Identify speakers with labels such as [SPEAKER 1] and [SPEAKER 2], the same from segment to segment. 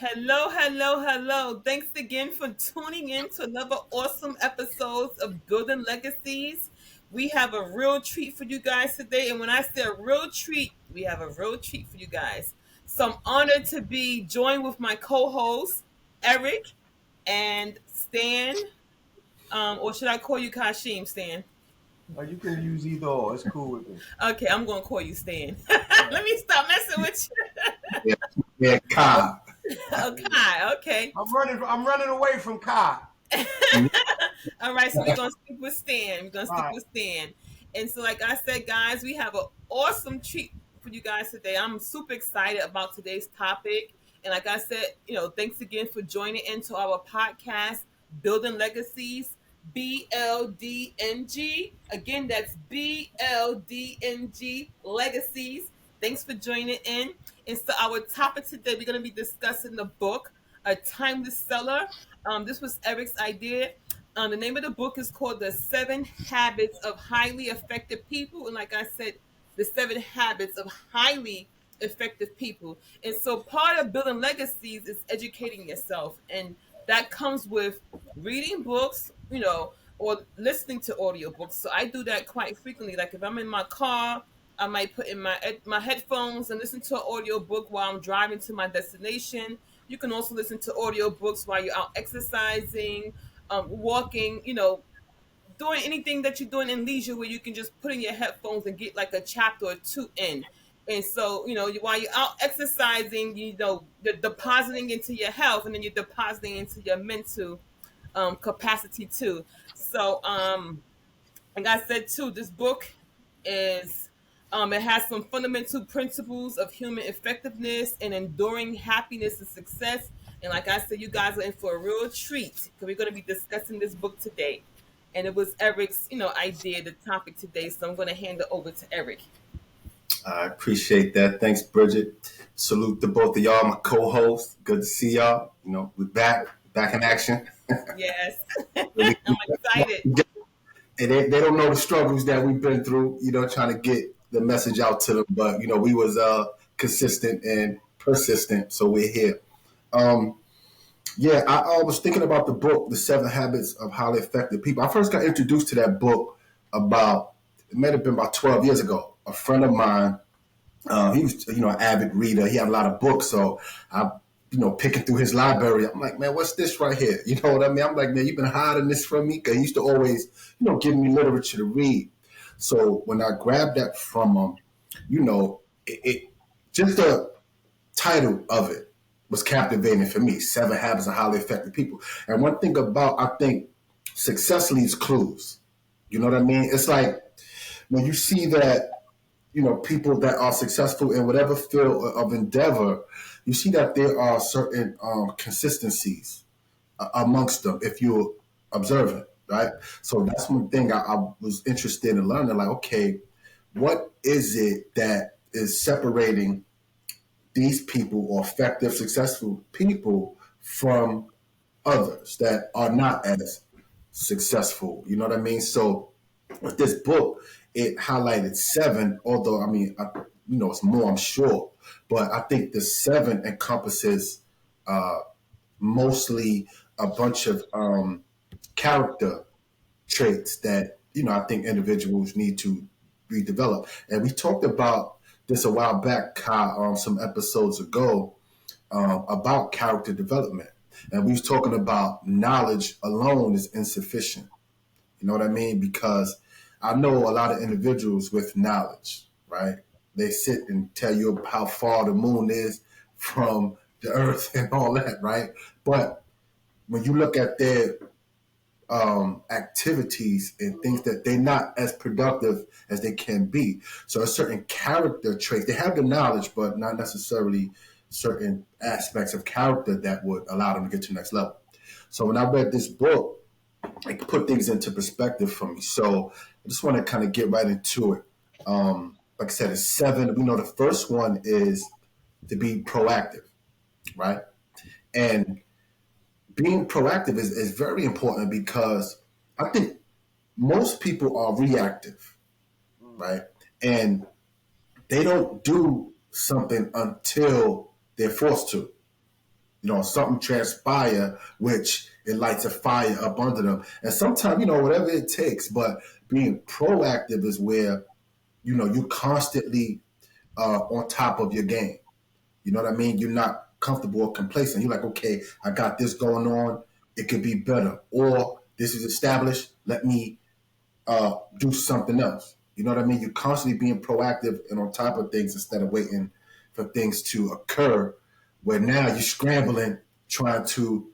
[SPEAKER 1] Hello, hello, hello. Thanks again for tuning in to another awesome episodes of Building Legacies. We have a real treat for you guys today. And when I say a real treat, we have a real treat for you guys. So I'm honored to be joined with my co-hosts, Eric and Stan. Or should I call you Kashim, Stan?
[SPEAKER 2] Or you can use either or. It's cool with me.
[SPEAKER 1] Okay, I'm gonna call you Stan.
[SPEAKER 2] All
[SPEAKER 1] Let
[SPEAKER 2] right.
[SPEAKER 1] me stop messing with
[SPEAKER 3] Yeah, yeah, Kai.
[SPEAKER 1] you. Okay, okay.
[SPEAKER 2] I'm running away from Kai.
[SPEAKER 1] All right, so we're gonna stick with Stan. We're gonna
[SPEAKER 2] All
[SPEAKER 1] stick
[SPEAKER 2] right.
[SPEAKER 1] with Stan. And so, like I said, guys, we have an awesome treat for you guys today. I'm super excited about today's topic. And like I said, thanks again for joining into our podcast, Building Legacies, BLDNG. Again, that's BLDNG Legacies. Thanks for joining in. And so, our topic today, we're gonna be discussing the book, A Timeless Seller. This was Eric's idea. The name of the book is called The Seven Habits of Highly Effective People. And like I said, the seven habits of highly effective people. And so part of building legacies is educating yourself. And that comes with reading books, or listening to audiobooks. So I do that quite frequently. Like if I'm in my car, I might put in my headphones and listen to an audiobook while I'm driving to my destination. You can also listen to audiobooks while you're out exercising, walking, doing anything that you're doing in leisure where you can just put in your headphones and get like a chapter or two in. And so, while you're out exercising, you're depositing into your health, and then you're depositing into your mental capacity too. So, like I said too, this book is it has some fundamental principles of human effectiveness and enduring happiness and success. And like I said, you guys are in for a real treat because we're going to be discussing this book today. And it was Eric's, idea, the topic today. So I'm going to hand it over to Eric.
[SPEAKER 3] I appreciate that. Thanks, Bridget. Salute to both of y'all, my co-hosts. Good to see y'all. We're back in action.
[SPEAKER 1] Yes,
[SPEAKER 3] And
[SPEAKER 1] I'm excited.
[SPEAKER 3] they don't know the struggles that we've been through, trying to get the message out to them. But, we was consistent and persistent, so we're here. Um, yeah, I was thinking about the book, The Seven Habits of Highly Effective People. I first got introduced to that book it might have been about 12 years ago. A friend of mine, he was, an avid reader. He had a lot of books. So I, picking through his library, I'm like, man, what's this right here? You know what I mean? I'm like, man, you've been hiding this from me? Because he used to always, give me literature to read. So when I grabbed that from him, it just the title of it was captivating for me. Seven Habits of Highly Effective People. And one thing about, I think, success leaves clues. You know what I mean? It's like when you see that, people that are successful in whatever field of endeavor, you see that there are certain consistencies amongst them if you're observant, right? So that's one thing I was interested in learning. Like, okay, what is it that is separating these people or effective, successful people from others that are not as successful? You know what I mean? So with this book, it highlighted seven, although, it's more, I'm sure. But I think the seven encompasses mostly a bunch of character traits that, I think individuals need to redevelop. And we talked about this a while back, Kai, some episodes ago, about character development. And we was talking about knowledge alone is insufficient. You know what I mean? Because I know a lot of individuals with knowledge, right? They sit and tell you how far the moon is from the earth and all that, right? But when you look at their activities and things that they're not as productive as they can be. So a certain character traits, they have the knowledge, but not necessarily certain aspects of character that would allow them to get to the next level. So when I read this book, it put things into perspective for me. So I just want to kind of get right into it. Like I said, it's seven. We know the first one is to be proactive, right? And being proactive is very important because I think most people are reactive, right? And they don't do something until they're forced to, something transpire, which it lights a fire up under them. And sometimes, whatever it takes, but being proactive is where, you constantly on top of your game. You know what I mean? You're not comfortable or complacent. You're like, okay, I got this going on. It could be better. Or this is established. Let me do something else. You know what I mean? You're constantly being proactive and on top of things instead of waiting for things to occur. Where now you're scrambling, trying to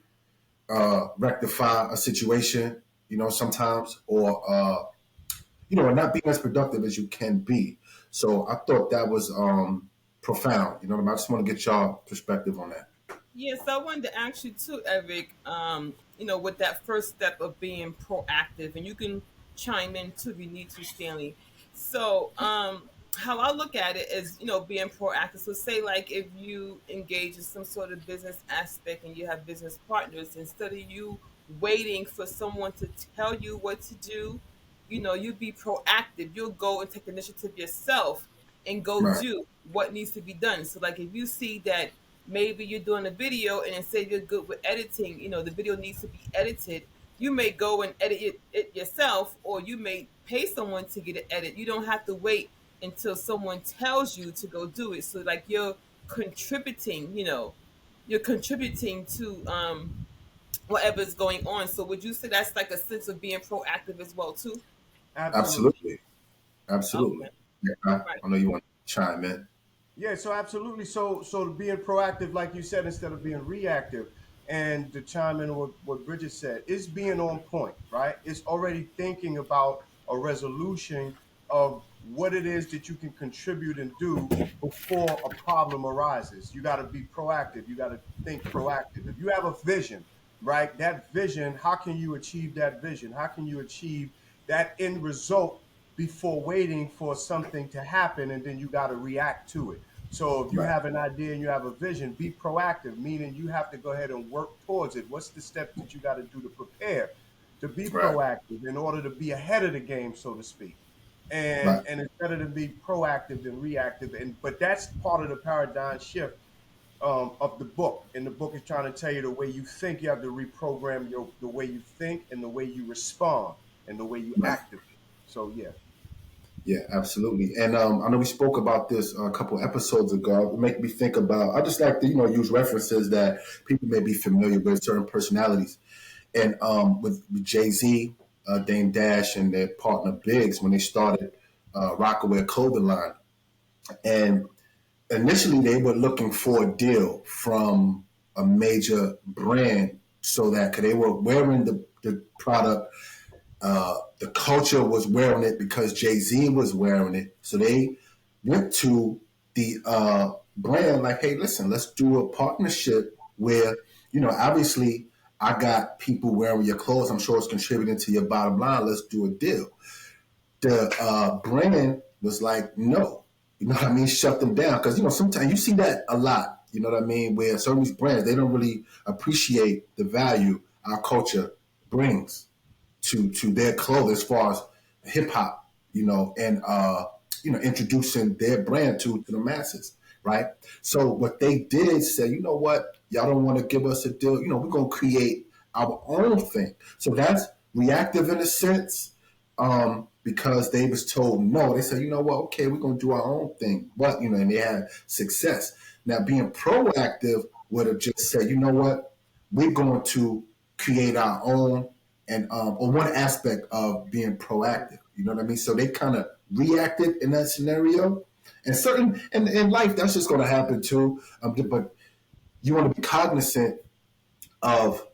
[SPEAKER 3] rectify a situation. Sometimes, or not being as productive as you can be. So I thought that was profound. You know what I mean? I just want to get y'all perspective on that.
[SPEAKER 1] Yes, I wanted to ask you too, Eric. With that first step of being proactive, and you can chime in too if you need to, Stanley. So, how I look at it is, being proactive. So, say like if you engage in some sort of business aspect and you have business partners, instead of you waiting for someone to tell you what to do, you be proactive. You'll go and take initiative yourself and go
[SPEAKER 3] Right,
[SPEAKER 1] do what needs to be done. So, like if you see that maybe you're doing a video and say you're good with editing, the video needs to be edited, you may go and edit it yourself, or you may pay someone to get it edited. You don't have to wait until someone tells you to go do it. So like contributing, you're contributing to whatever's going on. So would you say that's like a sense of being proactive as well too?
[SPEAKER 2] Absolutely.
[SPEAKER 3] absolutely, absolutely.
[SPEAKER 1] Okay.
[SPEAKER 3] Yeah,
[SPEAKER 1] Right.
[SPEAKER 3] I know you want to chime in.
[SPEAKER 2] Yeah, so absolutely. So being proactive, like you said, instead of being reactive, and to chime in what Bridget said, is being on point, right? It's already thinking about a resolution of what it is that you can contribute and do before a problem arises. You got to be proactive. You got to think proactive. If you have a vision, right? That vision, how can you achieve that vision? How can you achieve that end result before waiting for something to happen and then you got to react to it? So if you
[SPEAKER 3] Right,
[SPEAKER 2] have an idea and you have a vision, be proactive, meaning you have to go ahead and work towards it. What's the steps that you got to do to prepare, to be
[SPEAKER 3] right,
[SPEAKER 2] proactive in order to be ahead of the game, so to speak? And
[SPEAKER 3] right,
[SPEAKER 2] and it's better to be proactive than reactive. And but that's part of the paradigm shift of the book. And the book is trying to tell you the way you think. You have to reprogram the way you think and the way you respond and the way you
[SPEAKER 3] right.
[SPEAKER 2] activate. So yeah.
[SPEAKER 3] Yeah, absolutely. And I know we spoke about this a couple episodes ago. It make me think about. I just like to use references that people may be familiar with, certain personalities. And with Jay Z, Dame Dash, and their partner Biggs when they started Rockaway clothing line, and initially they were looking for a deal from a major brand so that cause they were wearing the product, the culture was wearing it because Jay Z was wearing it. So they went to the brand like, hey, listen, let's do a partnership where, obviously I got people wearing your clothes. I'm sure it's contributing to your bottom line. Let's do a deal. The brand was like, no, you know what I mean? Shut them down. Because, sometimes you see that a lot, you know what I mean? Where some of these brands, they don't really appreciate the value our culture brings to their clothing as far as hip hop, and introducing their brand to the masses, right? So what they did say, you know what, y'all don't want to give us a deal, we're gonna create our own thing. So that's reactive in a sense, because they was told no. They said, you know what, okay, we're gonna do our own thing, but and they had success. Now being proactive would have just said, you know what, we're going to create our own and or one aspect of being proactive. You know what I mean? So they kind of reacted in that scenario. And certain and in life that's just going to happen too. But you want to be cognizant of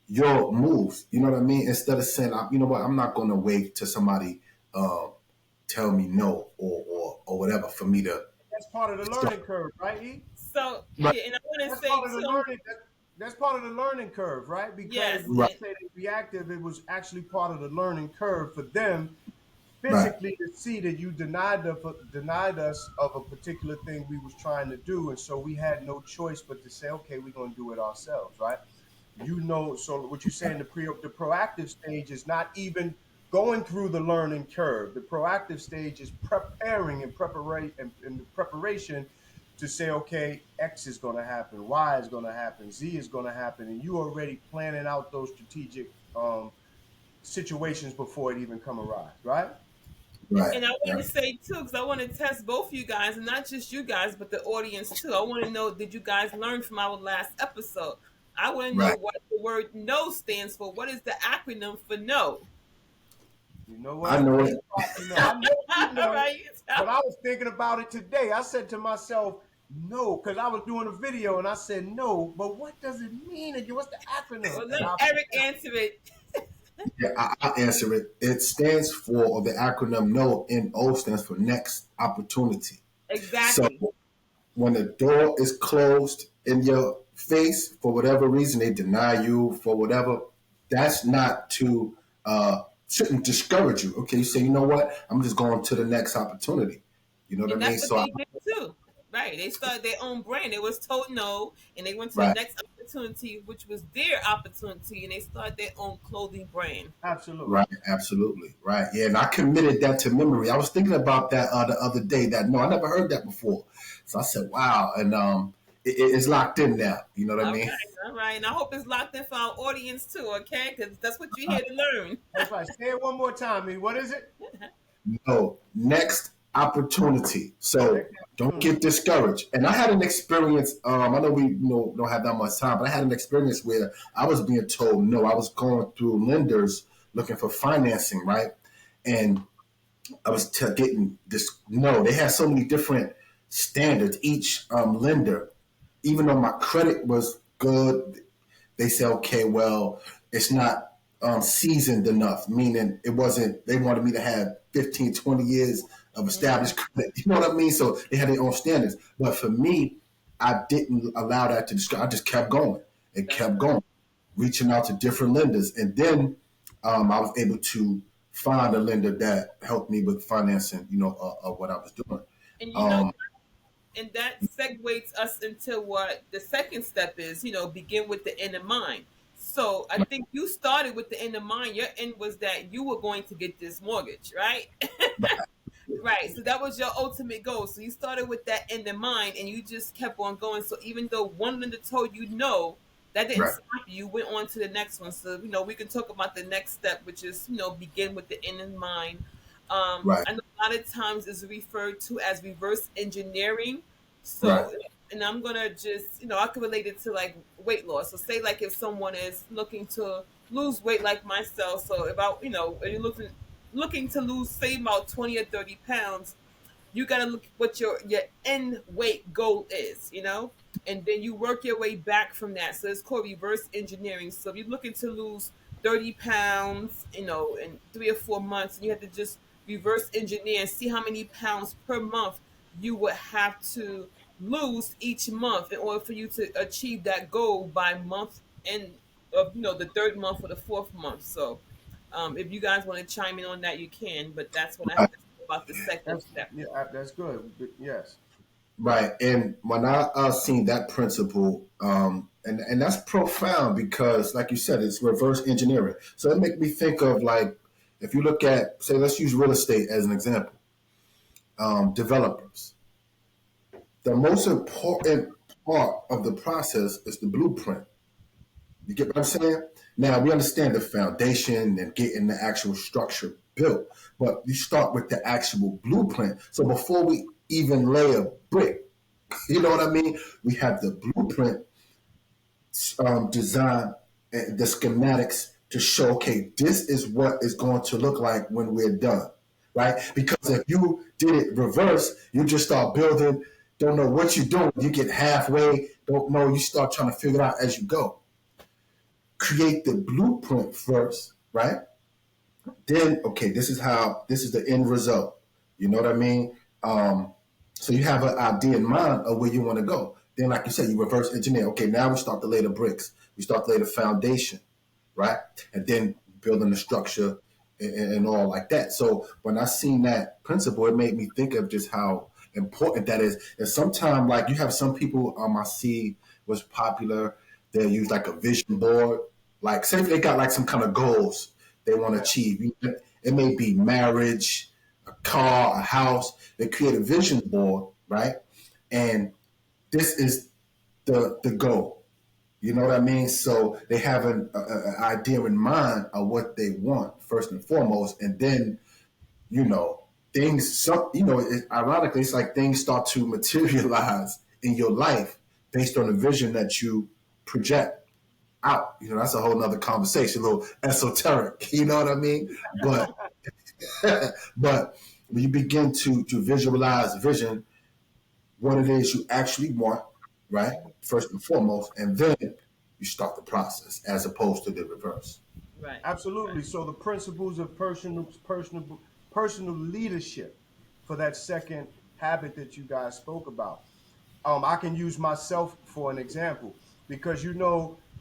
[SPEAKER 3] your moves. You know what I mean? Instead of saying, you know what, I'm not going to wait till somebody tell me no or whatever for me to
[SPEAKER 2] That's part of the
[SPEAKER 3] start.
[SPEAKER 2] learning curve, right, E?
[SPEAKER 1] So
[SPEAKER 3] Right,
[SPEAKER 1] yeah, and I want to
[SPEAKER 2] That's
[SPEAKER 1] say
[SPEAKER 2] part of the
[SPEAKER 1] too,
[SPEAKER 2] learning. That's part of the learning curve, right? Because
[SPEAKER 1] yes,
[SPEAKER 2] when you
[SPEAKER 3] right,
[SPEAKER 1] and
[SPEAKER 2] say they reactive, it was actually part of the learning curve for them
[SPEAKER 3] right,
[SPEAKER 2] physically to see that you denied us of a particular thing we was trying to do, and so we had no choice but to say, okay, we're going to do it ourselves, right? So what you're saying, the proactive stage is not even going through the learning curve. The proactive stage is preparing and preparation to say, okay, X is going to happen, Y is going to happen, Z is going to happen, and you already planning out those strategic situations before it even come arise, right?
[SPEAKER 3] Right.
[SPEAKER 1] And I want
[SPEAKER 3] Yeah.
[SPEAKER 1] to say too, because I want to test both you guys, and not just you guys, but the audience too. I want to know, did you guys learn from our last episode? I want to know
[SPEAKER 3] Right.
[SPEAKER 1] what the word "no" stands for. What is the acronym for "no"?
[SPEAKER 2] You know
[SPEAKER 3] I
[SPEAKER 2] what?
[SPEAKER 3] know it.
[SPEAKER 2] I know you
[SPEAKER 1] All
[SPEAKER 2] know,
[SPEAKER 1] right, you
[SPEAKER 2] but
[SPEAKER 1] tell.
[SPEAKER 2] I was thinking about it today. I said to myself, no, because I was doing a video and I said no, but what does it mean again? What's the acronym?
[SPEAKER 1] Well,
[SPEAKER 2] And
[SPEAKER 1] let
[SPEAKER 2] I
[SPEAKER 1] Eric answer it.
[SPEAKER 3] Yeah, I'll answer it. It stands for, or the acronym NO, NO stands for next opportunity. So
[SPEAKER 1] Exactly.
[SPEAKER 3] when the door is closed in your face for whatever reason, they deny you for whatever, that's not to, shouldn't discourage you. Okay, you say, you know what, I'm just going to the next opportunity. You know what I
[SPEAKER 1] And
[SPEAKER 3] mean?
[SPEAKER 1] that's what
[SPEAKER 3] So,
[SPEAKER 1] they did too. Right. They started their own brand. They was told no, and they went to the
[SPEAKER 3] right.
[SPEAKER 1] next opportunity, which was their opportunity, and they started their own clothing brand.
[SPEAKER 2] absolutely.
[SPEAKER 3] Right, absolutely, right. Yeah, and I committed that to memory. I was thinking about that the other day. That no, I never heard that before. So I said, "Wow!" And it's locked in now. You know what I
[SPEAKER 1] All
[SPEAKER 3] mean?
[SPEAKER 1] right, all right. And I hope it's locked in for our audience too, okay? Because that's what you're here to learn.
[SPEAKER 2] That's right. Say it one more time, me. What is it?
[SPEAKER 3] No, next opportunity. So
[SPEAKER 2] Next
[SPEAKER 3] don't
[SPEAKER 2] opportunity.
[SPEAKER 3] get discouraged. And I had an experience. I know we don't have that much time, but I had an experience where I was being told no. I was going through lenders looking for financing, right? And I was getting this. No, they had so many different standards. Each lender, even though my credit was good, they say, okay, well, it's not seasoned enough, meaning it wasn't, they wanted me to have 15, 20 years of
[SPEAKER 1] Mhm.
[SPEAKER 3] established credit. You know what I mean? So they had their own standards. But for me, I didn't allow that to describe. I just kept going and
[SPEAKER 1] That's
[SPEAKER 3] kept
[SPEAKER 1] right.
[SPEAKER 3] going, reaching out to different lenders. And then I was able to find a lender that helped me with financing, of what I was doing.
[SPEAKER 1] And you know,
[SPEAKER 3] Um,
[SPEAKER 1] and that segues us into what the second step is. Begin with the end in mind. So I think you started with the end in mind. Your end was that you were going to get this mortgage, right? Right. So that was your ultimate goal. So you started with that end in mind and you just kept on going. So even though one lender told you no, that didn't
[SPEAKER 3] right,
[SPEAKER 1] stop you. You went on to the next one. So, we can talk about the next step, which is, begin with the end in mind.
[SPEAKER 3] right,
[SPEAKER 1] I know a lot of times is referred to as reverse engineering.
[SPEAKER 3] right,
[SPEAKER 1] So, and I'm going to just, I can relate it to like weight loss. So say like if someone is looking to lose weight like myself. So about, you're looking to lose say about 20 or 30 pounds, you got to look what your end weight goal is, and then you work your way back from that. So it's called reverse engineering. So if you're looking to lose 30 pounds, in 3 or 4 months, and you have to just reverse engineer and see how many pounds per month you would have to lose each month in order for you to achieve that goal by month end of the third month or the fourth month. So if you guys want to chime in on that, you can. But that's what I have
[SPEAKER 3] right.
[SPEAKER 1] to say about the second
[SPEAKER 2] That's
[SPEAKER 1] step.
[SPEAKER 2] yeah, that's good. Yes.
[SPEAKER 3] Right. And when I seen that principle, and that's profound because, like you said, it's reverse engineering. So it make me think of like, if you look at, say, let's use real estate as an example, developers. The most important part of the process is the blueprint. You get what I'm saying? Now we understand the foundation and getting the actual structure built, but you start with the actual blueprint. So before we even lay a brick, you know what I mean? We have the blueprint design, the schematics to show, okay, this is what it's going to look like when we're done, right? Because if you did it reverse, you just start building, don't know what you're doing. You get halfway, don't know, you start trying to figure it out as you go. Create the blueprint first, right? Then, okay, this is the end result. You know what I mean? So you have an idea in mind of where you want to go. Then, like you said, you reverse engineer. Okay, now we start to lay the bricks. We start to lay the foundation, right? And then building the structure and all like that. So when I seen that principle, it made me think of just how important that is. And sometimes, like you have some people I see was popular. They'll use like a vision board. Like say if they got like some kind of goals they want to
[SPEAKER 2] Yeah.
[SPEAKER 3] achieve. It may be marriage, a car, a house. They create a vision board, right? And this is the goal. You know what I mean? So they have an idea in mind of what they want first and foremost, and then you know things. Ironically, it's like things start to materialize in your life based on the vision that you project out. You know, that's a whole nother conversation, a little esoteric. You know what I mean? But but when you begin to visualize vision, what it is you actually want, right? First and foremost, and then you start the process as opposed to the reverse.
[SPEAKER 1] Right. Right.
[SPEAKER 2] Absolutely. So the principles of personal leadership for that second habit that you guys spoke about. I can use myself for an example because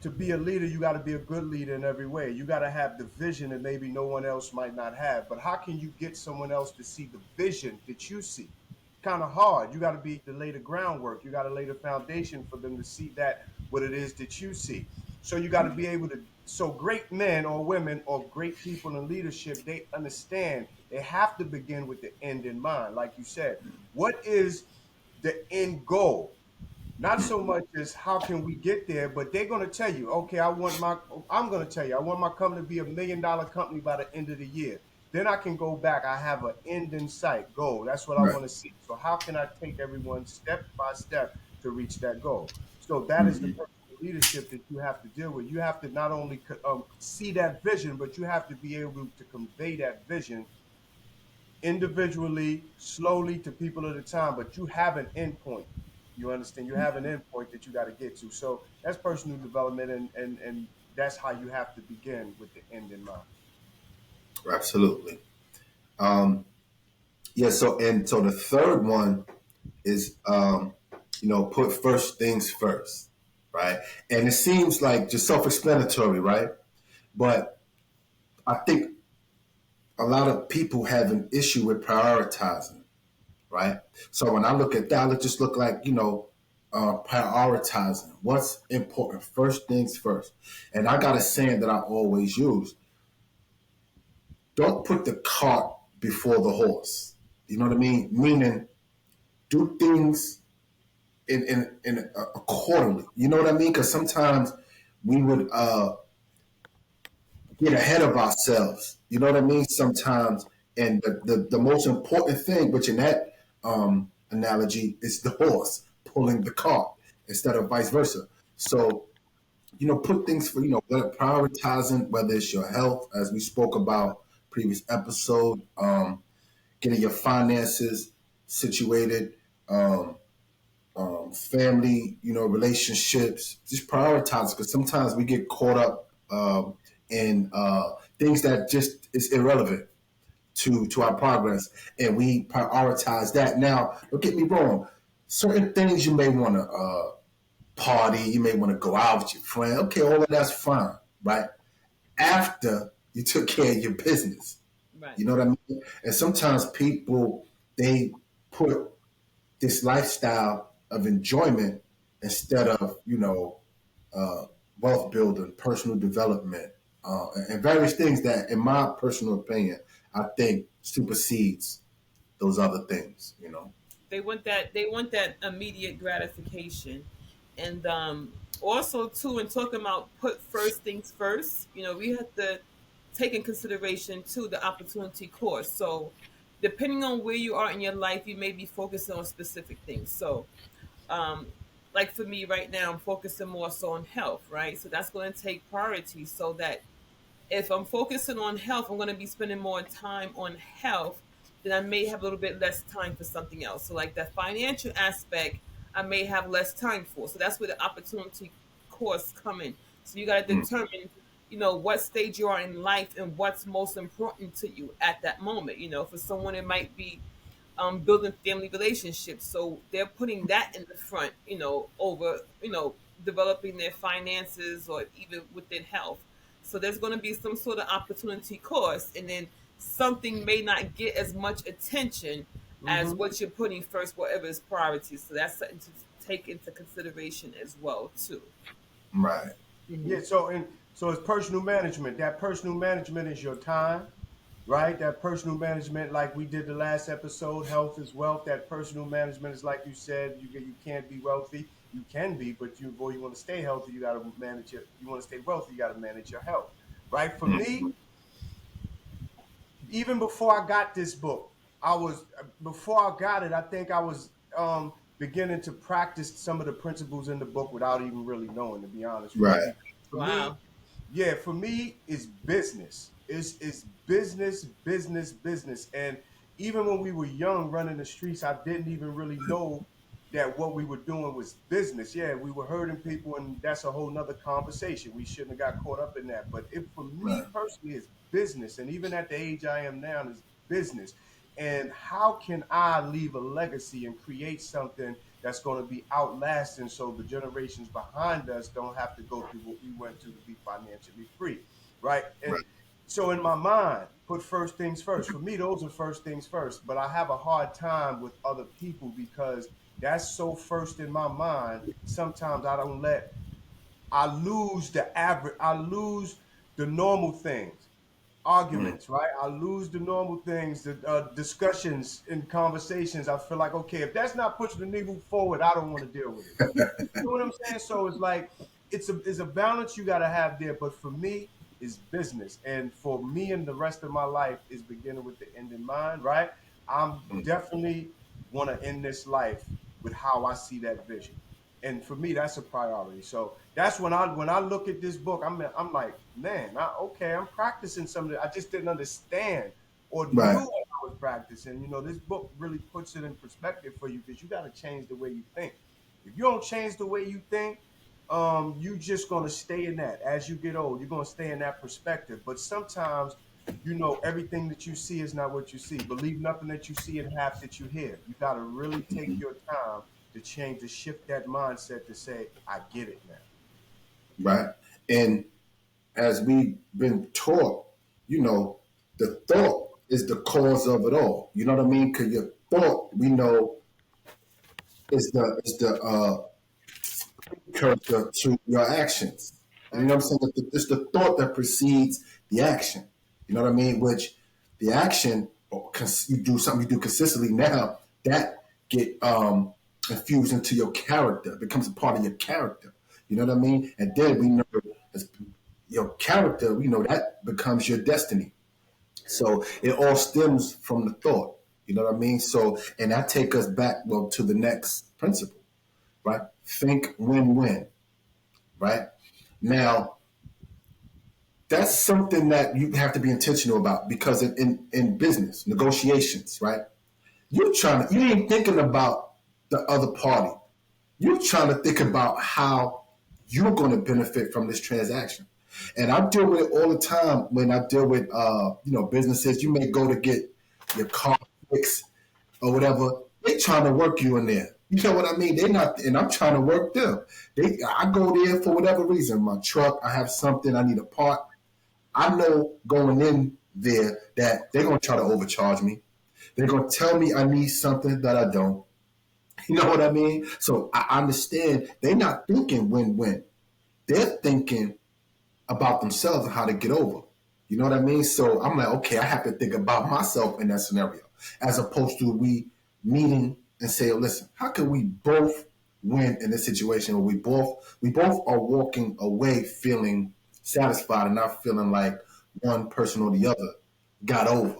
[SPEAKER 2] to be a leader, you got to be a good leader in every way. You got to have the vision that maybe no one else might not have. But how can you get someone else to see the vision that you see? Kind of hard. You got to be to lay the groundwork. You got to lay the foundation for them to see that what it is that you see. So you got to be able to. So great men or women or great people in leadership, they understand they have to begin with the end in mind. Like you said, what is the end goal? Not so much as how can we get there, but they're going to tell you, okay, I'm going to tell you, I want my company to be $1 million company by the end of the year. Then I can go back. I have an end in sight goal. That's what I
[SPEAKER 3] Right.
[SPEAKER 2] want to see. So how can I take everyone step by step to reach that goal? So that is the personal leadership that you have to deal with. You have to not only see that vision, but you have to be able to convey that vision individually, slowly to people at a time, but you have an endpoint. You understand? You have an endpoint that you got to get to. So that's personal development, and that's how you have to begin with the end in mind.
[SPEAKER 3] Absolutely. Um, yeah. So the third one is put first things first, right? And it seems like just self-explanatory, right? But I think a lot of people have an issue with prioritizing, right? So when I look at that, it just look like prioritizing what's important. First things first. And I got a saying that I always use: don't put the cart before the horse. You know what I mean? Meaning, do things in accordingly. You know what I mean? Because sometimes we would get ahead of ourselves. You know what I mean? Sometimes, and the most important thing, which in that analogy is the horse pulling the cart instead of vice versa. So put things for prioritizing whether it's your health, as we spoke about previous episode, getting your finances situated. Family, relationships, just prioritize because sometimes we get caught up in things that just is irrelevant to our progress, and we prioritize that. Now, don't get me wrong, certain things you may want to party, you may want to go out with your friend. Okay, all of that's fine, right? After you took care of your business,
[SPEAKER 1] Right.
[SPEAKER 3] you know what I mean. And sometimes people they put this lifestyle of enjoyment instead of uh, wealth building, personal development, and various things that, in my personal opinion, I think supersedes those other things.
[SPEAKER 1] They want that immediate gratification, and also too, in talking about put first things first, we have to take in consideration too the opportunity cost. So depending on where you are in your life, you may be focusing on specific things. So um like for me right now, I'm focusing more so on health, right? So that's going to take priority, so that if I'm focusing on health, I'm going to be spending more time on health, then I may have a little bit less time for something else. So, like that financial aspect, I may have less time for. So that's where the opportunity costs come in. So you got to
[SPEAKER 3] Mm,
[SPEAKER 1] determine, what stage you are in life and what's most important to you at that moment. For someone, it might be building family relationships. So they're putting that in the front, over, developing their finances or even within health. So there's going to be some sort of opportunity cost, and then something may not get as much attention as
[SPEAKER 2] Hmm.
[SPEAKER 1] what you're putting first, whatever is priority. So that's something to take into consideration as well, too.
[SPEAKER 3] right.
[SPEAKER 1] Hmm.
[SPEAKER 2] Yeah. So it's personal management. That personal management is your time, right? That personal management, like we did the last episode, health is wealth. That personal management is like you said, you can't be wealthy. You can be, but boy, you want to stay healthy, you got to manage it. You want to stay wealthy, you got to manage your health, right? For me, even before I got this book, I was before I got it, I think I was beginning to practice some of the principles in the book without even really knowing, to be honest with you.
[SPEAKER 3] Right.
[SPEAKER 2] Because for me,
[SPEAKER 1] Wow.
[SPEAKER 2] yeah, for me, it's business. It's business, business, business. And even when we were young, running the streets, I didn't even really know that what we were doing was business. Yeah, we were hurting people, and that's a whole nother conversation. We shouldn't have got caught up in that. But if for me
[SPEAKER 3] Right.
[SPEAKER 2] personally, it's business, and even at the age I am now, it's business. And how can I leave a legacy and create something that's going to be outlasting so the generations behind us don't have to go through what we went through to be financially free, right? And
[SPEAKER 3] Right.
[SPEAKER 2] so in my mind, put first things first. For me, those are first things first, but I have a hard time with other people because that's so first in my mind. Sometimes I don't let I lose the average, I lose the normal things,
[SPEAKER 3] Mm.
[SPEAKER 2] arguments, right? I lose the normal things, the discussions and conversations. I feel like, okay, if that's not pushing the needle forward, I don't want to deal with it. You know what I'm saying? So it's like it's a balance you got to have there. But for me, it's business, and for me and the rest of my life is beginning with the end in mind, right? I'm
[SPEAKER 3] Mm.
[SPEAKER 2] definitely want to end this life with how I see that vision, and for me, that's a priority. So that's when I look at this book, I'm like, man, okay, I'm practicing something I just didn't understand or knew
[SPEAKER 3] Right.
[SPEAKER 2] what I was practicing. This book really puts it in perspective for you because you got to change the way you think. If you don't change the way you think, you just gonna stay in that. As you get old, you're gonna stay in that perspective. But sometimes, everything that you see is not what you see. Believe nothing that you see and half that you hear. You gotta really take your time to shift that mindset to say, I get it now.
[SPEAKER 3] Right. And as we've been taught, you know, the thought is the cause of it all. You know what I mean? Because your thought, we know, is the precursor to your actions. You know what I'm saying?
[SPEAKER 2] Excellent.
[SPEAKER 3] It's the thought that precedes the action. You know what I mean? Which the action, you do something you do consistently now, that get infused into your character, becomes a part of your character. You know what I mean? And then we know as your character, that becomes your destiny. So it all stems from the thought. You know what I mean? So, and that take us back, well, to the next principle, right? Think win-win, right? Now, that's something that you have to be intentional about because in business negotiations, right? You ain't thinking about the other party. You're trying to think about how you're going to benefit from this transaction. And I deal with it all the time when I deal with businesses. You may go to get your car fixed or whatever. They trying to work you in there. You know what I mean? They not, and I'm trying to work them. I go there for whatever reason. My truck, I have something, I need a part. I know going in there that they're gonna try to overcharge me. They're gonna tell me I need something that I don't. You know what I mean? So I understand they're not thinking win-win. They're thinking about themselves and how to get over. You know what I mean? So I'm like, okay, I have to think about myself in that scenario, as opposed to we meeting and say, oh, listen, how can we both win in this situation where we both are walking away feeling satisfied and not feeling like one person or the other got over.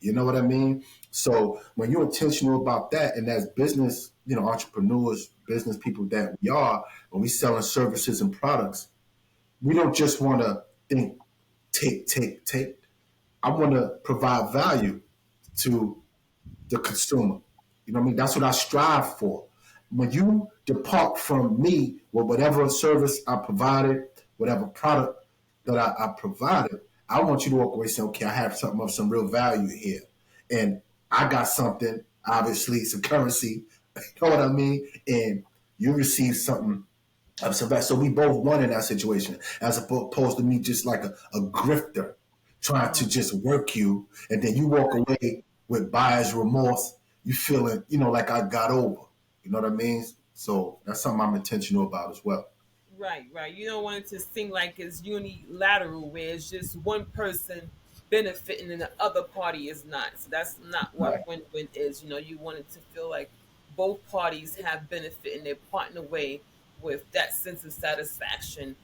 [SPEAKER 3] You know what I mean? So when you're intentional about that, and as business, entrepreneurs, business people that we are, when we selling services and products, we don't just want to think take, take, take. I want to provide value to the consumer. You know what I mean? That's what I strive for. When you depart from me with whatever service I provided, whatever product that I provided, I want you to walk away saying, okay, I have something of some real value here. And I got something, obviously, some currency, you know what I mean? And you receive something of some value. So we both won in that situation, as opposed to me just like a grifter trying to
[SPEAKER 1] Mm.
[SPEAKER 3] just work you, and then you walk away with buyer's remorse. You feeling, like I got over. You know what I mean? So that's something I'm intentional about as well.
[SPEAKER 1] Right, right. You don't want it to seem like it's unilateral, where it's just one person. benefiting and the other party is not. So that's not what
[SPEAKER 3] Right.
[SPEAKER 1] win-win is. You want it to feel like both parties have benefit and they're partner way with that sense of satisfaction,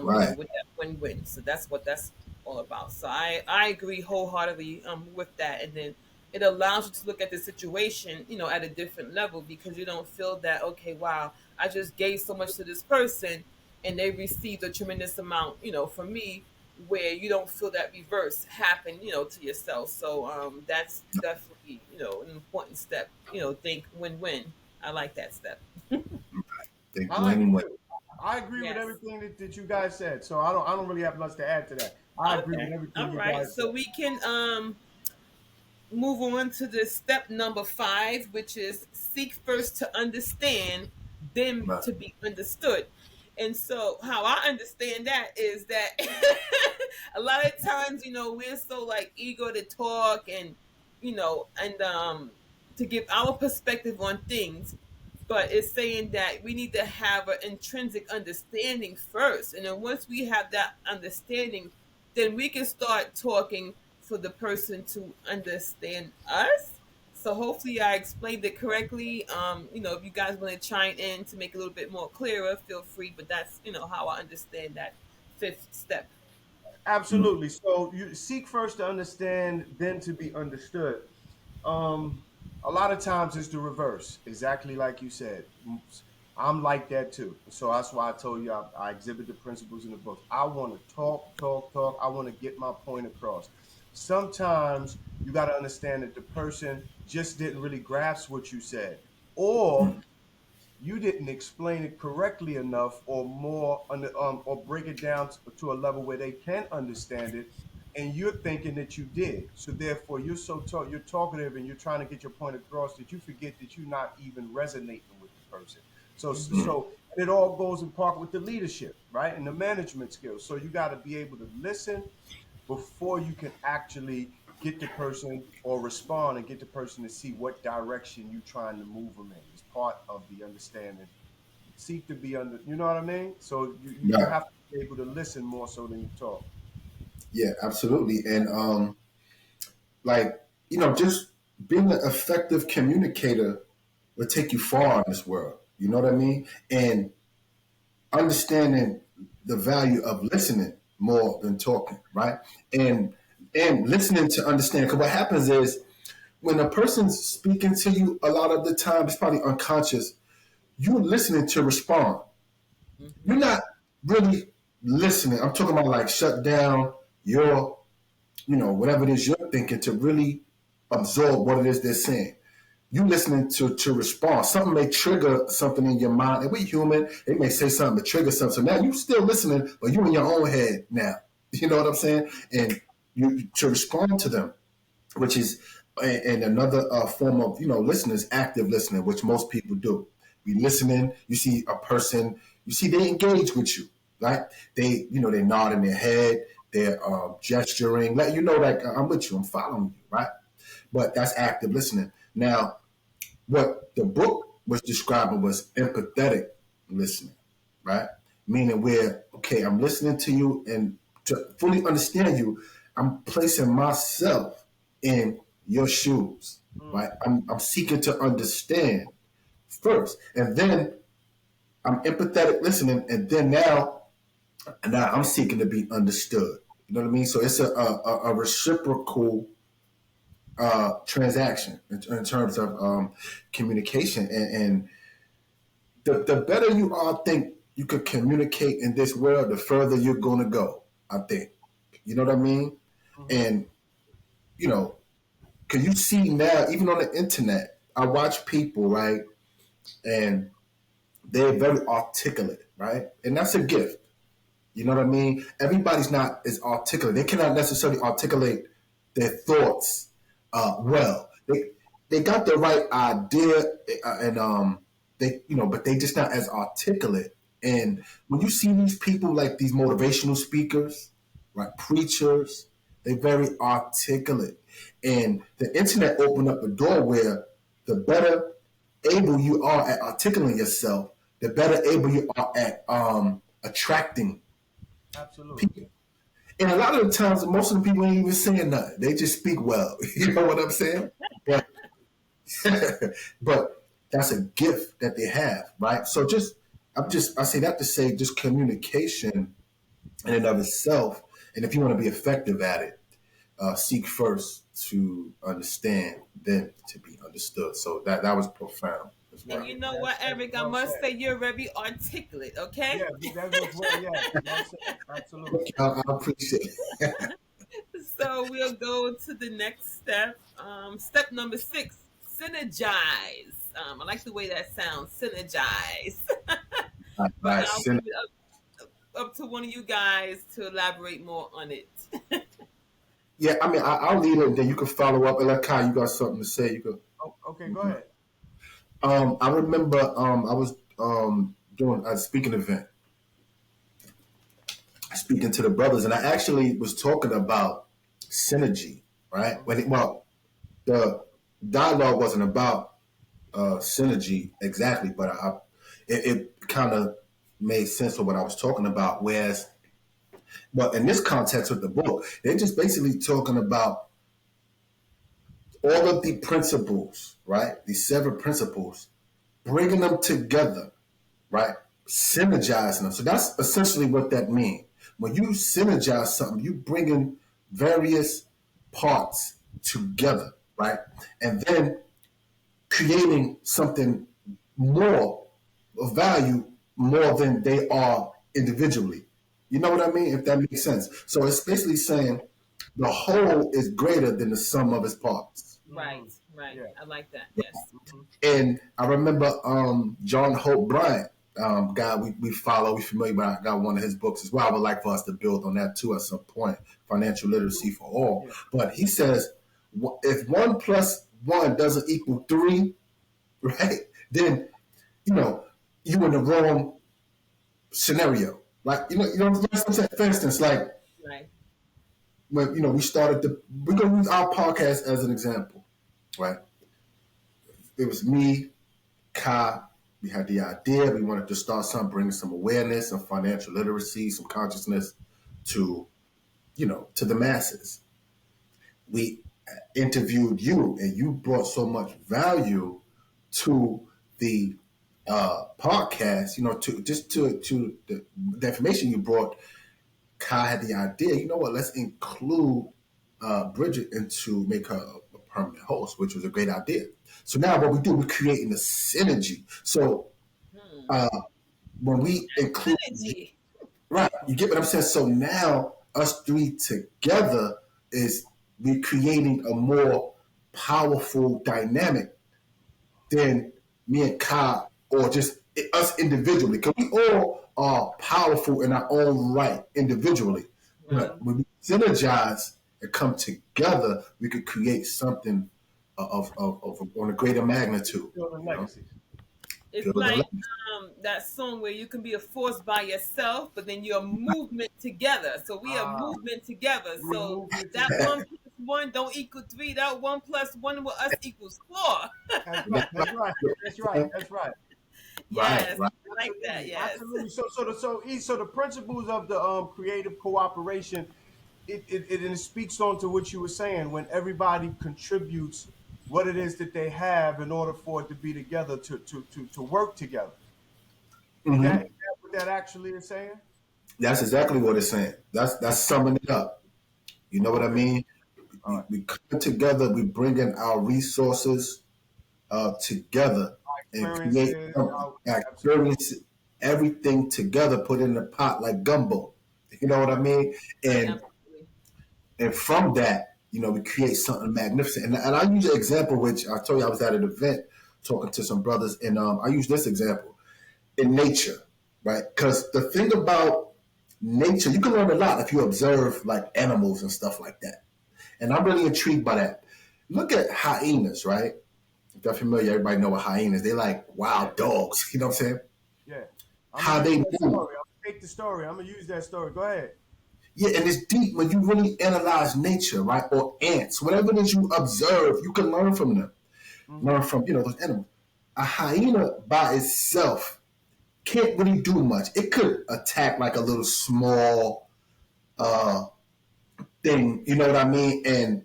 [SPEAKER 3] Right.
[SPEAKER 1] with that win-win. So that's what that's all about. So I agree wholeheartedly with that. And then it allows you to look at the situation, at a different level, because you don't feel that, okay, wow, I just gave so much to this person and they received a tremendous amount, from me, where you don't feel that reverse happen, to yourself. So that's definitely, an important step. Think win-win. I like that step.
[SPEAKER 3] Think
[SPEAKER 2] I like it
[SPEAKER 3] win-win.
[SPEAKER 2] too. I agree with
[SPEAKER 1] Yes.
[SPEAKER 2] everything that you guys said. So I don't really have much to add to that. I agree with
[SPEAKER 1] Okay.
[SPEAKER 2] everything
[SPEAKER 1] All
[SPEAKER 2] you
[SPEAKER 1] right.
[SPEAKER 2] guys
[SPEAKER 1] So
[SPEAKER 2] said.
[SPEAKER 1] we can move on to the step number 5, which is seek first to understand, then
[SPEAKER 3] Right.
[SPEAKER 1] to be understood. And so, how I understand that is that a lot of times, we're so like eager to talk and, to give our perspective on things, but it's saying that we need to have an intrinsic understanding first. And then once we have that understanding, then we can start talking for the person to understand us. So hopefully I explained it correctly. If you guys want to chime in to make it a little bit more clearer, feel free. But that's, how I understand that fifth step.
[SPEAKER 3] Mm.
[SPEAKER 2] Absolutely. So you seek first to understand, then to be understood. Um, a lot of times it's the reverse, exactly like you said. I'm like that too. So that's why I told you I exhibit the principles in the book. I want to talk, talk, talk. I want to get my point across. Sometimes you got to understand that the person just didn't really grasp what you said, or you didn't explain it correctly enough, or more or break it down to a level where they can understand it, and you're thinking that you did. So therefore you're you're talkative and you're trying to get your point across that you forget that you're not even resonating with the person. So and it all goes in part with the leadership, right, and the management skills. So you got to be able to listen before you can actually get the person or respond and get the person to see what direction you're trying to move them in. It's part of the understanding. Seek to be under, you know what I mean? So you
[SPEAKER 3] Right.
[SPEAKER 2] have to be able to listen more so than you talk.
[SPEAKER 3] Yeah, absolutely. And like, just being an effective communicator will take you far in this world. You know what I mean? And understanding the value of listening more than talking, right? And listening to understand. Because what happens is when a person's speaking to you, a lot of the time it's probably unconscious. You're listening to respond. You're
[SPEAKER 1] Hmm.
[SPEAKER 3] not really listening. I'm talking about like shut down your, whatever it is you're thinking to really absorb what it is they're saying. You listening to respond. Something may trigger something in your mind. And we human, they may say something to trigger something. So now you still listening, but you in your own head now. You know what I'm saying? And you to respond to them, which is and another form of listeners, active listening, which most people do. You listening, you see a person, you see they engage with you, right? They nodding their head, they're gesturing, let you know that I'm with you, I'm following you, right? But that's active listening. Now, what the book was describing was empathetic listening, right? Meaning where, okay, I'm listening to you and to fully understand you, I'm placing myself in your shoes,
[SPEAKER 2] Mm,
[SPEAKER 3] right? I'm seeking to understand first. And then I'm empathetic listening. And then now I'm seeking to be understood. You know what I mean? So it's a reciprocal transaction in terms of communication. And the better you are, I think you could communicate in this world, the further you're going to go, I think. You know what I mean?
[SPEAKER 2] hmm
[SPEAKER 3] And, you know, because you see now, even on the internet, I watch people, right? And they're very articulate, right? And that's a gift. You know what I mean? Everybody's not as articulate. They cannot necessarily articulate their thoughts well. They got the right idea, and but they just not as articulate. And when you see these people like these motivational speakers, right, preachers, they're very articulate. And the internet opened up a door where the better able you are at articulating yourself, the better able you are at attracting
[SPEAKER 2] Absolutely.
[SPEAKER 3] people. And a lot of the times, most of the people ain't even saying nothing. They just speak well. You know what I'm saying? But, but that's a gift that they have, right? So I say that to say just communication in and of itself. And if you want to be effective at it, seek first to understand, then to be understood. So that was profound as
[SPEAKER 1] And
[SPEAKER 3] well.
[SPEAKER 1] you know what,
[SPEAKER 2] That's
[SPEAKER 1] Eric? I
[SPEAKER 2] well
[SPEAKER 1] must
[SPEAKER 2] said.
[SPEAKER 1] say you're very articulate. Okay.
[SPEAKER 2] Yeah, that was well. Yeah, well said. Absolutely.
[SPEAKER 3] I appreciate it.
[SPEAKER 1] So we'll go to the next step. Step number 6: synergize. I like the way that sounds. Synergize. But I'll
[SPEAKER 3] Nice.
[SPEAKER 1] give it up to one of you guys to elaborate more on it.
[SPEAKER 3] Yeah, I mean, I'll lead it, and then you can follow up. And like Kai, you got something to say? You could.
[SPEAKER 2] Oh, okay, go ahead.
[SPEAKER 3] I remember I was doing a speaking event, speaking to the brothers, and I actually was talking about synergy, right? The dialogue wasn't about synergy exactly, but it kind of made sense of what I was talking about. Whereas, but in this context with the book, they're just basically talking about all of the principles, right? These 7 principles, bringing them together, right? Synergizing them. So that's essentially what that means. When you synergize something, you bring in various parts together, right? And then creating something more of value more than they are individually. You know what I mean? If that makes sense. So it's basically saying the whole is greater than the sum of its parts.
[SPEAKER 1] Right,
[SPEAKER 2] Mm-hmm.
[SPEAKER 1] right.
[SPEAKER 2] Yeah.
[SPEAKER 1] I like that. Yes.
[SPEAKER 2] Mm-hmm.
[SPEAKER 3] And I remember John Hope Bryant, guy we follow, we familiar, but I got one of his books as well. I would like for us to build on that too at some point, Financial Literacy for All.
[SPEAKER 2] Yeah.
[SPEAKER 3] But he says, if 1 plus 1 doesn't equal 3, right, then, you know, you in the wrong scenario. Like, what I'm saying? For instance, like
[SPEAKER 1] Right.
[SPEAKER 3] when, we're going to use our podcast as an example, right? It was me, Kai, we had the idea. We wanted to start something, bring some awareness, some financial literacy, some consciousness to, to the masses. We interviewed you, and you brought so much value to the podcast. To the information you brought. Kai had the idea. You know what? Let's include Bridget into make her a permanent host, which was a great idea. So now what we do, we're creating a synergy. So
[SPEAKER 1] Hmm.
[SPEAKER 3] uh, when we include,
[SPEAKER 1] Synergy.
[SPEAKER 3] right, you get what I'm saying? So now us 3 together is we're creating a more powerful dynamic than me and Kai or just us individually. Because we all are powerful in our own right individually.
[SPEAKER 1] Right.
[SPEAKER 3] But when we synergize and come together, we could create something of on a greater magnitude.
[SPEAKER 2] Building legacies.
[SPEAKER 1] It's
[SPEAKER 3] Build a
[SPEAKER 1] like
[SPEAKER 3] legacy.
[SPEAKER 1] that song where you can be a force by yourself, but then you're a movement together. So we are
[SPEAKER 2] Ah,
[SPEAKER 1] movement together.
[SPEAKER 2] we
[SPEAKER 1] So
[SPEAKER 2] moved it
[SPEAKER 1] that
[SPEAKER 2] together.
[SPEAKER 1] 1 plus 1 don't equal 3. That 1 plus 1 with us equals 4.
[SPEAKER 2] That's right. That's right. That's right. That's right.
[SPEAKER 3] Right,
[SPEAKER 1] Yes,
[SPEAKER 3] right.
[SPEAKER 1] I like that.
[SPEAKER 2] Absolutely.
[SPEAKER 1] Yes.
[SPEAKER 2] Absolutely. So the principles of the creative cooperation, it speaks on to what you were saying when everybody contributes what it is that they have in order for it to be together to work together. Is
[SPEAKER 3] Hmm.
[SPEAKER 2] that what that actually is saying?
[SPEAKER 3] That's exactly what it's saying. That's summing it up. You know what I
[SPEAKER 2] Okay.
[SPEAKER 3] mean?
[SPEAKER 2] All
[SPEAKER 3] We,
[SPEAKER 2] right.
[SPEAKER 3] we come together, we bring in our resources together and create
[SPEAKER 2] Experiences.
[SPEAKER 3] something.
[SPEAKER 2] Absolutely.
[SPEAKER 3] Experience everything together, put in the pot like gumbo. You know what I
[SPEAKER 2] Right.
[SPEAKER 3] mean?
[SPEAKER 1] Right.
[SPEAKER 3] And
[SPEAKER 1] Absolutely.
[SPEAKER 3] and from that, we create something magnificent. And I use an example which I told you I was at an event talking to some brothers, and I use this example in nature, right? Because the thing about nature, you can learn a lot if you observe like animals and stuff like that. And I'm really intrigued by that. Look at hyenas, right? If you're familiar, everybody know what hyenas. They like
[SPEAKER 2] Yeah.
[SPEAKER 3] wild dogs. You know what I'm saying?
[SPEAKER 2] Yeah. I'm gonna
[SPEAKER 3] How
[SPEAKER 2] use
[SPEAKER 3] they
[SPEAKER 2] that
[SPEAKER 3] move.
[SPEAKER 2] story. I'm gonna take the story. I'm gonna use that story. Go ahead.
[SPEAKER 3] Yeah, and it's deep when you really analyze nature, right? Or ants, whatever it is you observe, you can learn from them.
[SPEAKER 2] Hmm.
[SPEAKER 3] Learn from those animals. A hyena by itself can't really do much. It could attack like a little small thing, you know what I mean, and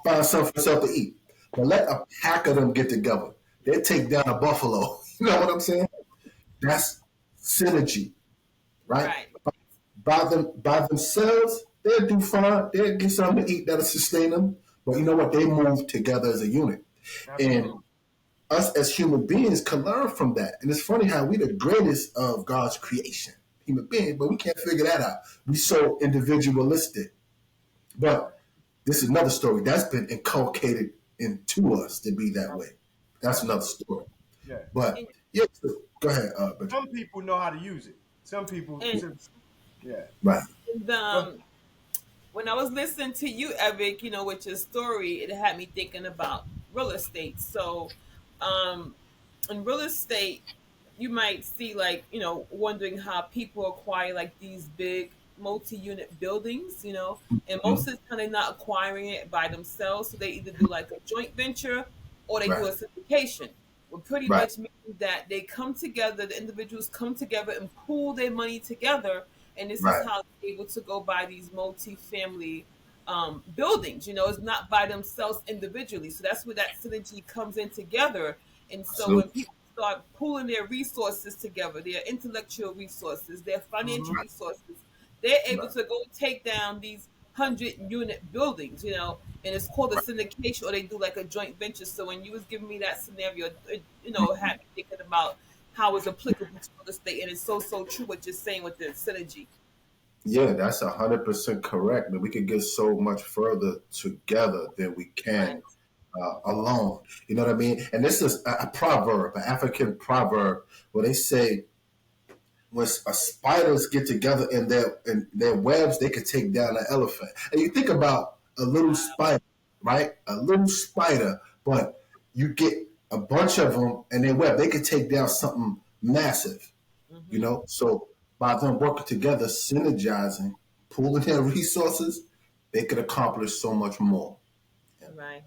[SPEAKER 3] find something for yourself to eat. But let a pack of them get together. They take down a buffalo. You know what I'm saying? That's synergy, right?
[SPEAKER 1] Right.
[SPEAKER 3] By themselves, they'll do fine. They'll get something to eat that'll sustain them. But you know what? They move together as a unit. And
[SPEAKER 2] Absolutely.
[SPEAKER 3] us as human beings can learn from that. And it's funny how we the greatest of God's creation, human beings, but we can't figure that out. We so individualistic.
[SPEAKER 2] Right.
[SPEAKER 3] But this is another story that's been inculcated into us to be that way. That's another
[SPEAKER 2] Absolutely.
[SPEAKER 3] story.
[SPEAKER 2] Yeah.
[SPEAKER 3] But
[SPEAKER 1] And,
[SPEAKER 3] yeah, so, go ahead, Bridget.
[SPEAKER 2] Some people know how to use it. Some people,
[SPEAKER 1] and
[SPEAKER 2] yeah.
[SPEAKER 3] Right,
[SPEAKER 1] the,
[SPEAKER 2] Go
[SPEAKER 1] when I was listening to you, Eric, with your story, it had me thinking about real estate. So, um, in real estate, you might see, like, wondering how people acquire like these big multi-unit buildings, and most of the time they're not acquiring it by themselves. So they either do like a joint venture or they do
[SPEAKER 3] right,
[SPEAKER 1] a syndication. Well, pretty
[SPEAKER 3] right,
[SPEAKER 1] much means that they come together, the individuals come together and pool their money together, and this is
[SPEAKER 3] right.
[SPEAKER 1] how they're able to go buy these multi-family buildings. It's not by themselves individually. So that's where that synergy comes in together. And so when
[SPEAKER 3] Absolutely.
[SPEAKER 1] people start pooling their resources together, their intellectual resources, their financial
[SPEAKER 2] Mm-hmm.
[SPEAKER 3] Right,
[SPEAKER 1] resources, they're able
[SPEAKER 3] right.
[SPEAKER 1] to go take down these 100-unit buildings, and it's called a syndication, or they do like a joint venture. So when you was giving me that scenario, it had me thinking about how it's applicable to real estate, and it's so true what you're saying with the synergy.
[SPEAKER 3] Yeah, that's 100% correct. Man, we could get so much further together than we
[SPEAKER 1] Right.
[SPEAKER 3] can alone. You know what I mean? And this is a proverb, an African proverb, where they say when spiders get together in their webs, they could take down an elephant. And you think about a little spider, right? A little spider, but you get a bunch of them in their web, they could take down something massive. You
[SPEAKER 1] Hmm.
[SPEAKER 3] know, so by them working together, synergizing, pooling their resources, they could accomplish so much more. Yeah.
[SPEAKER 1] Right.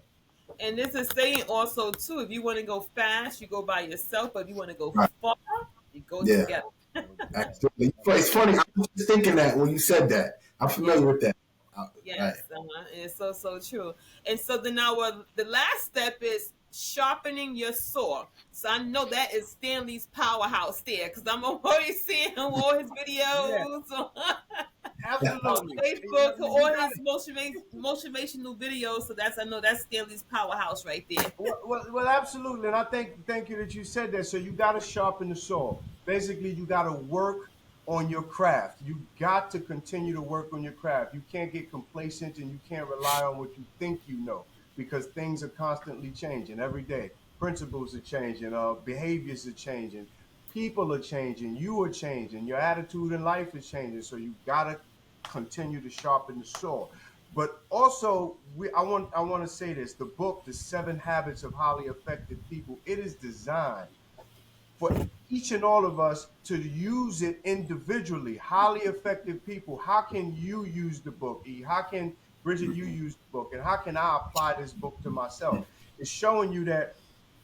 [SPEAKER 1] And there's a saying also too: if you want to go fast, you go by yourself, but if you want to go
[SPEAKER 3] Right.
[SPEAKER 1] far, you go
[SPEAKER 3] Yeah.
[SPEAKER 1] together.
[SPEAKER 2] Exactly.
[SPEAKER 3] Actually, it's funny. I was just thinking that when you said that. I'm
[SPEAKER 1] Yeah.
[SPEAKER 3] familiar with that. Right.
[SPEAKER 1] Yes, and it's so true. And so then our the last step is sharpening your saw. So I know that is Stanley's powerhouse there, because I'm already seeing him all his
[SPEAKER 2] Yeah.
[SPEAKER 1] videos
[SPEAKER 3] Yeah.
[SPEAKER 1] on
[SPEAKER 2] Absolutely.
[SPEAKER 1] Facebook,
[SPEAKER 2] You
[SPEAKER 1] all
[SPEAKER 2] got
[SPEAKER 1] his motivational videos. So I know that's Stanley's powerhouse right there.
[SPEAKER 2] well, absolutely, and I thank you that you said that. So you got to sharpen the saw. Basically, you got to work on your craft. You got to continue to work on your craft. You can't get complacent, and you can't rely on what you think you know, because things are constantly changing every day. Principles are changing. Behaviors are changing. People are changing. You are changing. Your attitude in life is changing. So you got to continue to sharpen the saw. But also, I want to say this: the book, "The 7 Habits of Highly Effective People," it is designed for each and all of us to use it individually. Highly effective people. How can you use the book? E? How can Bridget you use the book? And how can I apply this book to myself? It's showing you that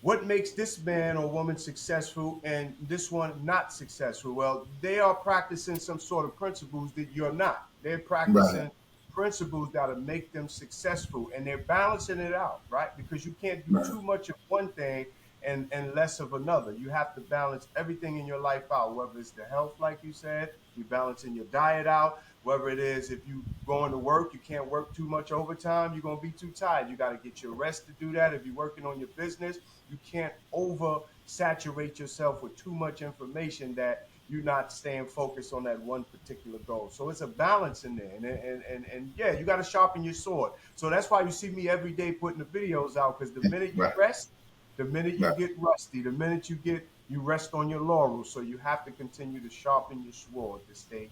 [SPEAKER 2] what makes this man or woman successful and this one not successful. Well, they are practicing some sort of principles that you're not. They're
[SPEAKER 3] Right.
[SPEAKER 2] practicing principles that'll make them successful, and they're balancing it out, right? Because you can't do
[SPEAKER 3] Right.
[SPEAKER 2] too much of one thing and less of another. You have to balance everything in your life out, whether it's the health, like you said, you balancing your diet out, whether it is if you going to work, you can't work too much overtime, you're going to be too tired. You got to get your rest to do that. If you're working on your business, you can't over saturate yourself with too much information that you're not staying focused on that one particular goal. So it's a balance in there. And yeah, you got to sharpen your sword. So that's why you see me every day putting the videos out, because the minute you
[SPEAKER 3] Right.
[SPEAKER 2] rest, the minute you
[SPEAKER 3] Right.
[SPEAKER 2] get rusty, the minute you rest on your laurels. So you have to continue to sharpen your sword to stay,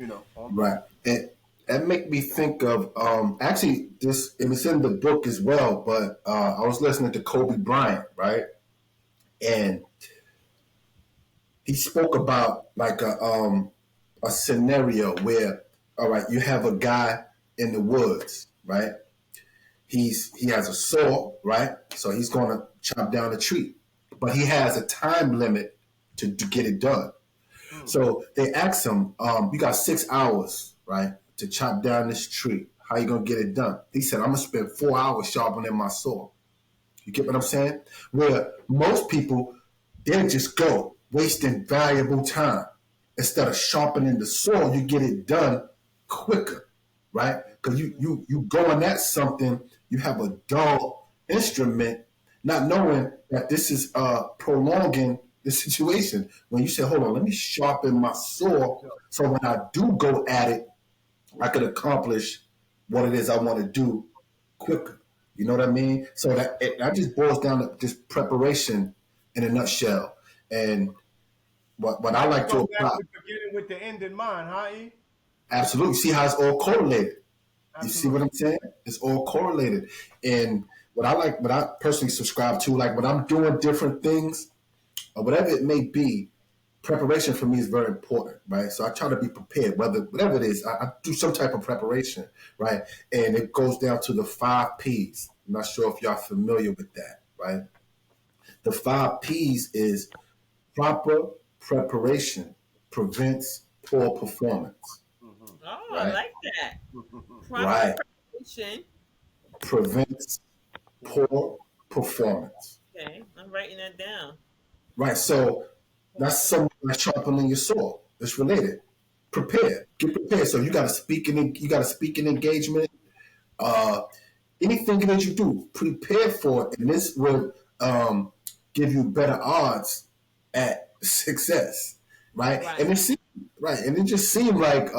[SPEAKER 2] on point.
[SPEAKER 3] Right. And that make me think of actually this. It was in the book as well, but I was listening to Kobe Bryant, right, and he spoke about like a scenario where, all right, you have a guy in the woods, right? He has a saw, right? So he's going to chop down a tree, but he has a time limit to get it done.
[SPEAKER 2] Hmm.
[SPEAKER 3] So they asked him, "You got 6 hours, right, to chop down this tree. how you gonna get it done? He said, I'm gonna spend 4 hours sharpening my saw. You get what I'm saying? Where most people, they'll just go, wasting valuable time. Instead of sharpening the saw, you get it done quicker, right? Because you going at something, you have a dull instrument, not knowing that this is prolonging the situation. When you say, hold on, let me sharpen my saw so when I do go at it, I could accomplish what it is I want to do quicker. You know what I mean? So that just boils down to just preparation in a nutshell. And what I like to
[SPEAKER 2] Go back
[SPEAKER 3] apply,
[SPEAKER 2] to beginning with the end in mind, huh, E?
[SPEAKER 3] absolutely. See how it's all correlated. You see what
[SPEAKER 2] Absolutely.
[SPEAKER 3] I'm saying? It's all correlated. And what I personally subscribe to, like when I'm doing different things or whatever it may be, preparation for me is very important, right? So I try to be prepared, whatever it is, I do some type of preparation, right? And it goes down to the 5 P's. I'm not sure if y'all familiar with that, right? The 5 P's is proper preparation prevents poor performance,
[SPEAKER 2] Mm-hmm.
[SPEAKER 1] Oh, I
[SPEAKER 3] right?
[SPEAKER 1] like that. Proper
[SPEAKER 3] Right.
[SPEAKER 1] preparation.
[SPEAKER 3] Prevents poor performance.
[SPEAKER 1] Okay, I'm writing that down.
[SPEAKER 3] Right. So that's something like sharpening your sword. It's related. Prepare. Get prepared. So you got a speaking engagement. Uh, anything that you do, prepare for it, and this will give you better odds at success. Right.
[SPEAKER 1] Right.
[SPEAKER 3] And it just seemed like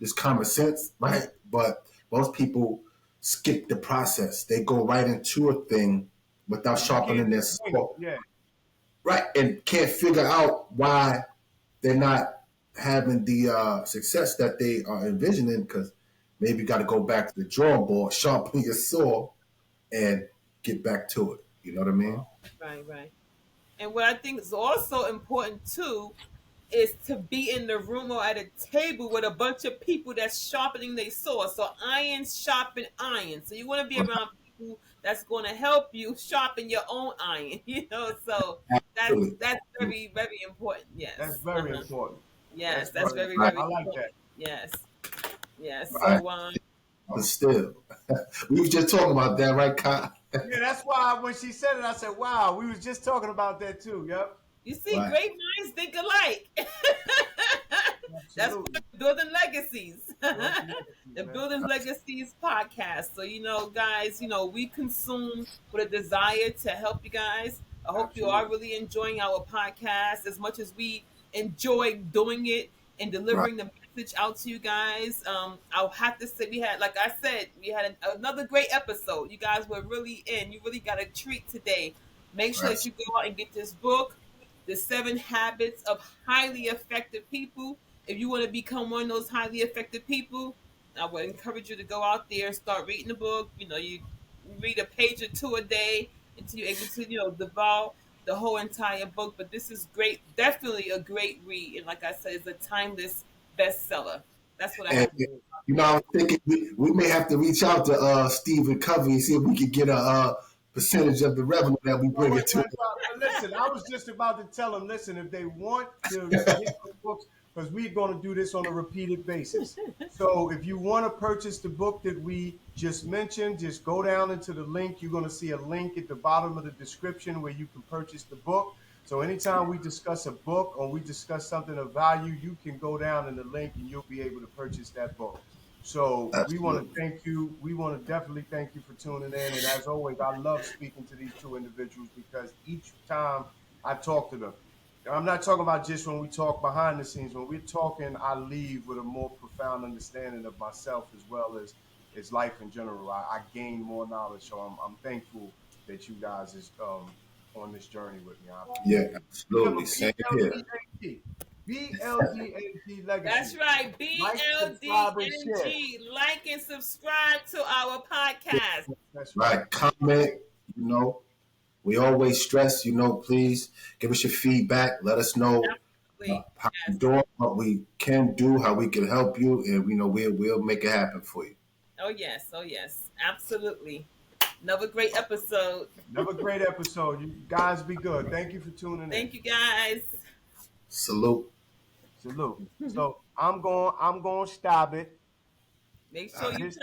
[SPEAKER 3] this common sense, right? But most people skip the process. They go right into a thing without
[SPEAKER 2] You can't
[SPEAKER 3] sharpening their
[SPEAKER 2] just wing it.
[SPEAKER 3] sword.
[SPEAKER 2] Yeah.
[SPEAKER 3] Right, and can't figure out why they're not having the success that they are envisioning because maybe you got to go back to the drawing board, sharpen your saw, and get back to it. You know what I mean?
[SPEAKER 1] Right, right. And what I think is also important too is to be in the room or at a table with a bunch of people that's sharpening their sword. So iron sharpen iron. So you want to be around people that's going to help you sharpen your own iron. So
[SPEAKER 3] Absolutely.
[SPEAKER 1] that's very very important.
[SPEAKER 2] That's
[SPEAKER 1] Yes.
[SPEAKER 2] very important.
[SPEAKER 1] Yes,
[SPEAKER 2] That's
[SPEAKER 1] that's
[SPEAKER 2] very
[SPEAKER 1] very
[SPEAKER 3] Right,
[SPEAKER 2] important. I
[SPEAKER 1] very
[SPEAKER 2] like
[SPEAKER 1] important.
[SPEAKER 2] that.
[SPEAKER 1] Yes. Yes.
[SPEAKER 3] right.
[SPEAKER 1] So
[SPEAKER 3] But still, we was just talking about that, right, Kyle?
[SPEAKER 2] Yeah, that's why when she said it, I said, "Wow, we was just talking about that too." Yep,
[SPEAKER 1] you see,
[SPEAKER 3] Right,
[SPEAKER 1] great minds think alike. That's
[SPEAKER 2] absolutely.
[SPEAKER 1] part of building legacies.
[SPEAKER 2] Build some legacies,
[SPEAKER 1] The
[SPEAKER 2] man.
[SPEAKER 1] Building Legacies podcast. So, guys, we consume with a desire to help you guys. I hope you are
[SPEAKER 2] Absolutely.
[SPEAKER 1] really enjoying our podcast as much as we enjoy doing it and
[SPEAKER 3] right,
[SPEAKER 1] delivering the message out to you guys. I'll have to say, like I said, we had another great episode. You guys were really in. You really got a treat today. Make sure that
[SPEAKER 3] right.
[SPEAKER 1] you go out and get this book, The 7 Habits of Highly Effective People. If you want to become one of those highly effective people, I would encourage you to go out there and start reading the book. You read a page or two a day until you're able to, devour the whole entire book. But this is great, definitely a great read. And like I said, it's a timeless bestseller. That's what I
[SPEAKER 3] And
[SPEAKER 1] have to
[SPEAKER 2] Absolutely.
[SPEAKER 3] I was thinking we may have to reach out to Stephen Covey and see if we could get a percentage of the revenue that we
[SPEAKER 2] Well,
[SPEAKER 3] bring into it.
[SPEAKER 2] but listen, I was just about to tell them, listen, if they want to get the books, because we're going to do this on a repeated basis. So if you want to purchase the book that we just mentioned, just go down into the link. You're going to see a link at the bottom of the description where you can purchase the book. So anytime we discuss a book or we discuss something of value, you can go down in the link and you'll be able to purchase that book. So we want to
[SPEAKER 3] Absolutely.
[SPEAKER 2] thank you. We want to definitely thank you for tuning in. And as always, I love speaking to these two individuals because each time I talk to them, I'm not talking about just when we talk behind the scenes. When we're talking, I leave with a more profound understanding of myself as well as life in general. I gain more knowledge. So I'm thankful that you guys is on this journey with me. I
[SPEAKER 3] Yeah,
[SPEAKER 2] appreciate it. Remember,
[SPEAKER 3] absolutely. Same here.
[SPEAKER 2] BLDAT. BLDAT
[SPEAKER 1] That's
[SPEAKER 2] Legacy.
[SPEAKER 1] right.
[SPEAKER 2] Like, subscribe, and share.
[SPEAKER 1] BLDNG. Like and subscribe to our podcast.
[SPEAKER 2] That's right.
[SPEAKER 3] Right. Comment, you know, we always stress, please give us your feedback. Let us know
[SPEAKER 1] Absolutely.
[SPEAKER 3] how we're
[SPEAKER 1] Yes.
[SPEAKER 3] doing, what we can do, how we can help you, and we'll make it happen for you.
[SPEAKER 1] Oh, yes. Oh, yes. Absolutely. Another great episode.
[SPEAKER 2] Another great episode. You guys be good. Thank you for tuning in.
[SPEAKER 1] Thank you, guys.
[SPEAKER 3] Salute.
[SPEAKER 2] Salute. So I'm going to stop it
[SPEAKER 1] Make
[SPEAKER 3] All
[SPEAKER 1] sure
[SPEAKER 3] right.
[SPEAKER 1] you
[SPEAKER 2] this